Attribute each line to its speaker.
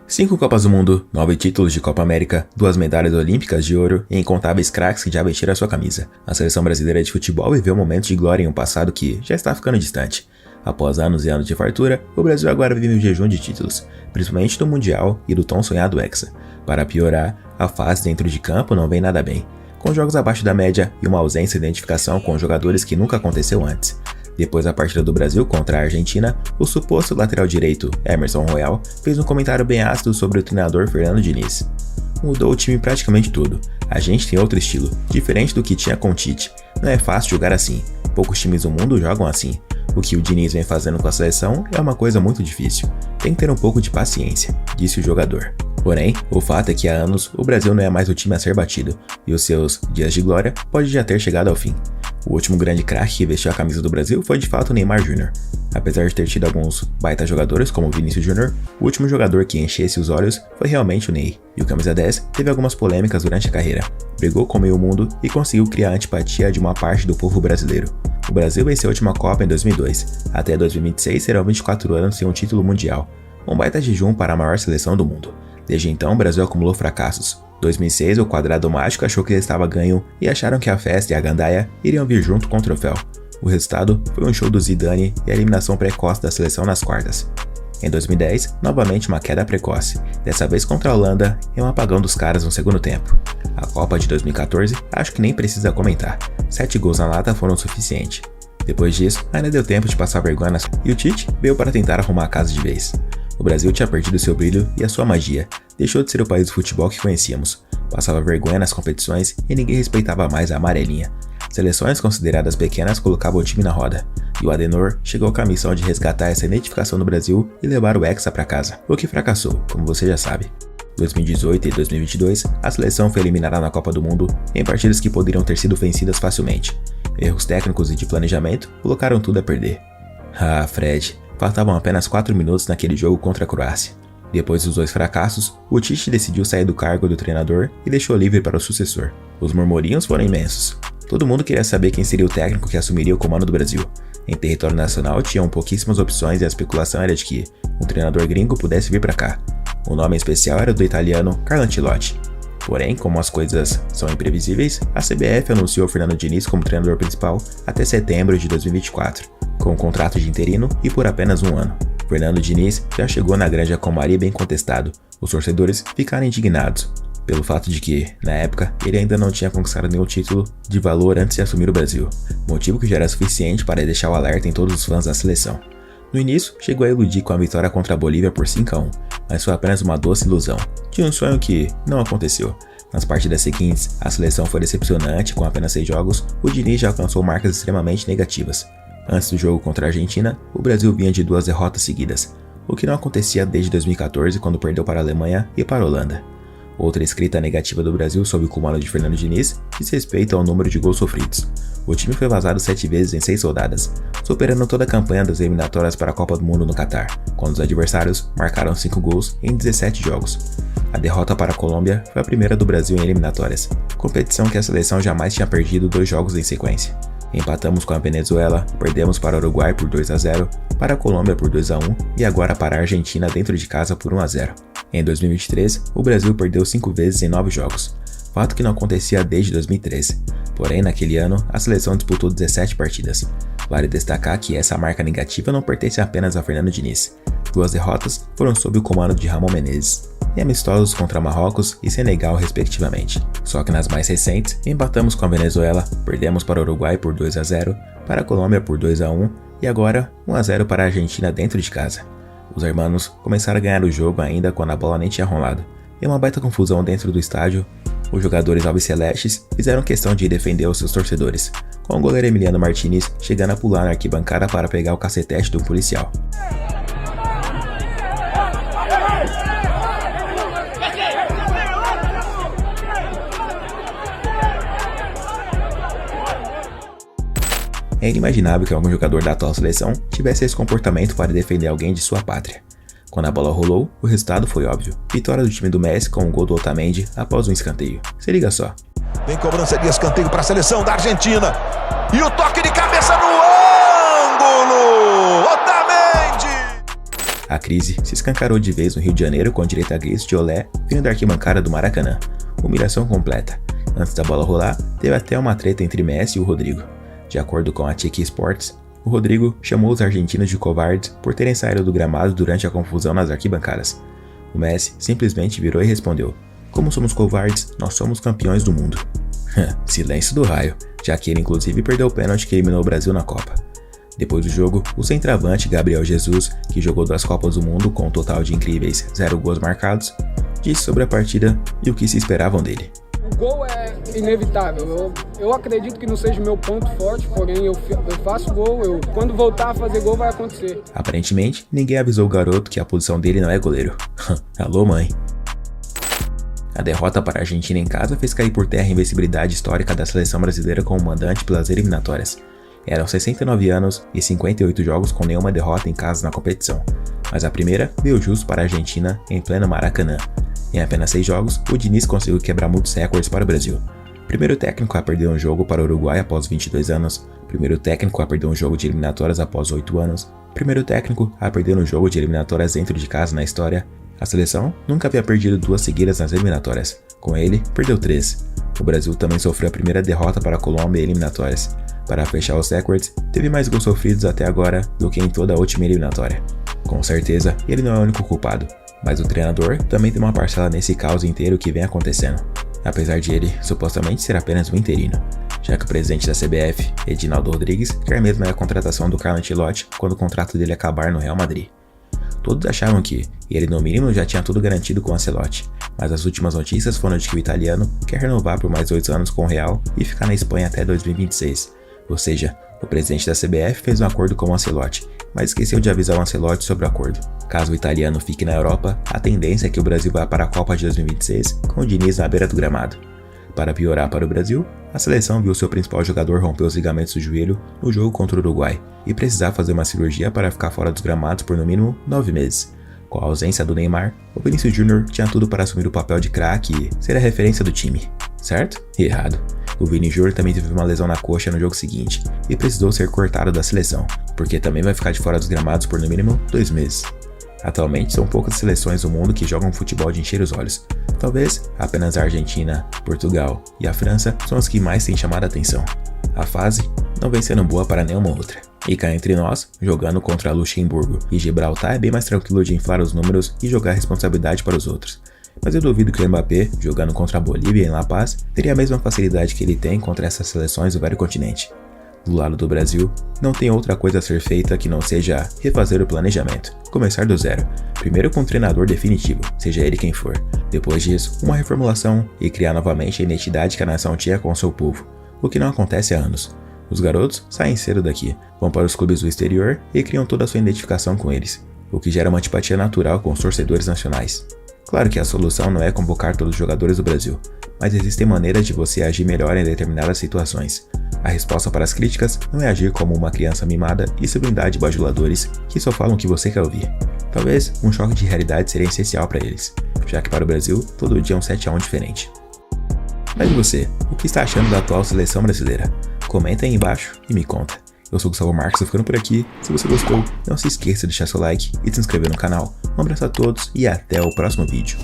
Speaker 1: 5 Copas do Mundo, 9 títulos de Copa América, 2 medalhas olímpicas de ouro e incontáveis craques que já vestiram a sua camisa. A seleção brasileira de futebol viveu momentos de glória em um passado que já está ficando distante. Após anos e anos de fartura, o Brasil agora vive um jejum de títulos, principalmente do Mundial e do tão sonhado Hexa. Para piorar, a fase dentro de campo não vem nada bem, com jogos abaixo da média e uma ausência de identificação com jogadores que nunca aconteceu antes. Depois da partida do Brasil contra a Argentina, o suposto lateral direito, Emerson Royal, fez um comentário bem ácido sobre o treinador Fernando Diniz. Mudou o time praticamente tudo. A gente tem outro estilo, diferente do que tinha com o Tite. Não é fácil jogar assim. Poucos times do mundo jogam assim. O que o Diniz vem fazendo com a seleção é uma coisa muito difícil. Tem que ter um pouco de paciência, disse o jogador. Porém, o fato é que há anos o Brasil não é mais o time a ser batido, e os seus dias de glória podem já ter chegado ao fim. O último grande craque que vestiu a camisa do Brasil foi de fato o Neymar Jr. Apesar de ter tido alguns baita jogadores como o Vinícius Júnior, o último jogador que enchesse os olhos foi realmente o Ney, e o camisa 10 teve algumas polêmicas durante a carreira. Brigou com meio mundo e conseguiu criar a antipatia de uma parte do povo brasileiro. O Brasil venceu a última Copa em 2002, até 2026 serão 24 anos sem um título mundial, um baita jejum para a maior seleção do mundo. Desde então, o Brasil acumulou fracassos. 2006, o quadrado mágico achou que ele estava ganho e acharam que a festa e a gandaia iriam vir junto com o troféu. O resultado foi um show do Zidane e a eliminação precoce da seleção nas quartas. Em 2010, novamente uma queda precoce, dessa vez contra a Holanda e um apagão dos caras no segundo tempo. A Copa de 2014, acho que nem precisa comentar, 7 gols na lata foram o suficiente. Depois disso, ainda deu tempo de passar vergonha e o Tite veio para tentar arrumar a casa de vez. O Brasil tinha perdido seu brilho e a sua magia, deixou de ser o país do futebol que conhecíamos, passava vergonha nas competições e ninguém respeitava mais a amarelinha. Seleções consideradas pequenas colocavam o time na roda, e o Adenor chegou com a missão de resgatar essa identificação do Brasil e levar o Hexa para casa, o que fracassou, como você já sabe. 2018 e 2022, a seleção foi eliminada na Copa do Mundo em partidas que poderiam ter sido vencidas facilmente. Erros técnicos e de planejamento colocaram tudo a perder. Ah, Fred, faltavam apenas 4 minutos naquele jogo contra a Croácia. Depois dos 2 fracassos, o Tite decidiu sair do cargo do treinador e deixou livre para o sucessor. Os murmurinhos foram imensos. Todo mundo queria saber quem seria o técnico que assumiria o comando do Brasil. Em território nacional tinham pouquíssimas opções e a especulação era de que um treinador gringo pudesse vir para cá. O nome especial era do italiano Carlo Ancelotti. Porém, como as coisas são imprevisíveis, a CBF anunciou Fernando Diniz como treinador principal até setembro de 2024, com um contrato de interino e por apenas um ano. Fernando Diniz já chegou na Granja Comari bem contestado. Os torcedores ficaram indignados pelo fato de que, na época, ele ainda não tinha conquistado nenhum título de valor antes de assumir o Brasil, motivo que já era suficiente para deixar o alerta em todos os fãs da seleção. No início, chegou a iludir com a vitória contra a Bolívia por 5-1, mas foi apenas uma doce ilusão, de um sonho que não aconteceu. Nas partidas seguintes, a seleção foi decepcionante, com apenas 6 jogos, o Diniz já alcançou marcas extremamente negativas. Antes do jogo contra a Argentina, o Brasil vinha de 2 derrotas seguidas, o que não acontecia desde 2014, quando perdeu para a Alemanha e para a Holanda. Outra escrita negativa do Brasil sob o comando de Fernando Diniz diz respeito ao número de gols sofridos. O time foi vazado 7 vezes em 6 rodadas, superando toda a campanha das eliminatórias para a Copa do Mundo no Catar, quando os adversários marcaram 5 gols em 17 jogos. A derrota para a Colômbia foi a primeira do Brasil em eliminatórias, competição que a seleção jamais tinha perdido 2 jogos em sequência. Empatamos com a Venezuela, perdemos para o Uruguai por 2-0, para a Colômbia por 2-1 e agora para a Argentina dentro de casa por 1-0. Em 2023, o Brasil perdeu 5 vezes em 9 jogos, fato que não acontecia desde 2013. Porém, naquele ano, a seleção disputou 17 partidas. Vale destacar que essa marca negativa não pertence apenas a Fernando Diniz. 2 derrotas foram sob o comando de Ramon Menezes, e amistosos contra Marrocos e Senegal respectivamente. Só que nas mais recentes, empatamos com a Venezuela, perdemos para o Uruguai por 2-0, para a Colômbia por 2-1 e agora 1-0 para a Argentina dentro de casa. Os hermanos começaram a ganhar o jogo ainda quando a bola nem tinha rolado, e uma baita confusão dentro do estádio. Os jogadores albicelestes fizeram questão de defender os seus torcedores, com o goleiro Emiliano Martinez chegando a pular na arquibancada para pegar o cacetete do policial. É inimaginável que algum jogador da atual seleção tivesse esse comportamento para defender alguém de sua pátria. Quando a bola rolou, o resultado foi óbvio. Vitória do time do Messi com o gol do Otamendi após um escanteio. Se liga só.
Speaker 2: Vem cobrança de escanteio para a seleção da Argentina. E o toque de cabeça no ângulo! Otamendi!
Speaker 1: A crise se escancarou de vez no Rio de Janeiro com direito a gritos de olé vindo da arquibancada do Maracanã. Humilhação completa. Antes da bola rolar, teve até uma treta entre Messi e o Rodrigo. De acordo com a TQ Sports, o Rodrigo chamou os argentinos de covardes por terem saído do gramado durante a confusão nas arquibancadas. O Messi simplesmente virou e respondeu: "Como somos covardes, nós somos campeões do mundo." Silêncio do raio, já que ele inclusive perdeu o pênalti que eliminou o Brasil na Copa. Depois do jogo, o centroavante Gabriel Jesus, que jogou 2 Copas do Mundo com um total de incríveis 0 gols marcados, disse sobre a partida e o que se esperavam dele.
Speaker 3: O gol é inevitável, eu acredito que não seja o meu ponto forte, porém eu faço gol, quando voltar a fazer gol vai acontecer.
Speaker 1: Aparentemente, ninguém avisou o garoto que a posição dele não é goleiro. Alô, mãe. A derrota para a Argentina em casa fez cair por terra a invencibilidade histórica da seleção brasileira como mandante pelas eliminatórias. Eram 69 anos e 58 jogos com nenhuma derrota em casa na competição, mas a primeira veio justo para a Argentina em pleno Maracanã. Em apenas 6 jogos, o Diniz conseguiu quebrar muitos recordes para o Brasil. Primeiro técnico a perder um jogo para o Uruguai após 22 anos, primeiro técnico a perder um jogo de eliminatórias após 8 anos, primeiro técnico a perder um jogo de eliminatórias dentro de casa na história. A seleção nunca havia perdido 2 seguidas nas eliminatórias. Com ele, perdeu 3. O Brasil também sofreu a primeira derrota para a Colômbia em eliminatórias. Para fechar os recordes, teve mais gols sofridos até agora do que em toda a última eliminatória. Com certeza, ele não é o único culpado, mas o treinador também tem uma parcela nesse caos inteiro que vem acontecendo, apesar de ele supostamente ser apenas um interino, já que o presidente da CBF, Edinaldo Rodrigues, quer mesmo a contratação do Carlo Ancelotti quando o contrato dele acabar no Real Madrid. Todos achavam que ele no mínimo já tinha tudo garantido com o Ancelotti, mas as últimas notícias foram de que o italiano quer renovar por mais 2 anos com o Real e ficar na Espanha até 2026, ou seja, o presidente da CBF fez um acordo com o Ancelotti, mas esqueceu de avisar o Ancelotti sobre o acordo. Caso o italiano fique na Europa, a tendência é que o Brasil vá para a Copa de 2026 com o Diniz na beira do gramado. Para piorar para o Brasil, a seleção viu seu principal jogador romper os ligamentos do joelho no jogo contra o Uruguai e precisar fazer uma cirurgia para ficar fora dos gramados por no mínimo 9 meses. Com a ausência do Neymar, o Vinícius Júnior tinha tudo para assumir o papel de craque e ser a referência do time. Certo? Errado. O Vini Júnior também teve uma lesão na coxa no jogo seguinte e precisou ser cortado da seleção, porque também vai ficar de fora dos gramados por no mínimo 2 meses. Atualmente são poucas seleções do mundo que jogam futebol de encher os olhos. Talvez apenas a Argentina, Portugal e a França são as que mais têm chamado a atenção. A fase não vem sendo boa para nenhuma outra. E cá entre nós, jogando contra Luxemburgo e Gibraltar é bem mais tranquilo de inflar os números e jogar a responsabilidade para os outros. Mas eu duvido que o Mbappé, jogando contra a Bolívia em La Paz, teria a mesma facilidade que ele tem contra essas seleções do velho continente. Do lado do Brasil, não tem outra coisa a ser feita que não seja refazer o planejamento, começar do zero, primeiro com um treinador definitivo, seja ele quem for. Depois disso, uma reformulação e criar novamente a identidade que a nação tinha com seu povo, o que não acontece há anos. Os garotos saem cedo daqui, vão para os clubes do exterior e criam toda a sua identificação com eles, o que gera uma antipatia natural com os torcedores nacionais. Claro que a solução não é convocar todos os jogadores do Brasil, mas existem maneiras de você agir melhor em determinadas situações. A resposta para as críticas não é agir como uma criança mimada e se blindar de bajuladores que só falam o que você quer ouvir. Talvez um choque de realidade seria essencial para eles, já que para o Brasil todo dia é um 7-1 diferente. Mas e você, o que está achando da atual seleção brasileira? Comenta aí embaixo e me conta. Eu sou o Gustavo Marques, ficando por aqui. Se você gostou, não se esqueça de deixar seu like e se inscrever no canal. Um abraço a todos e até o próximo vídeo.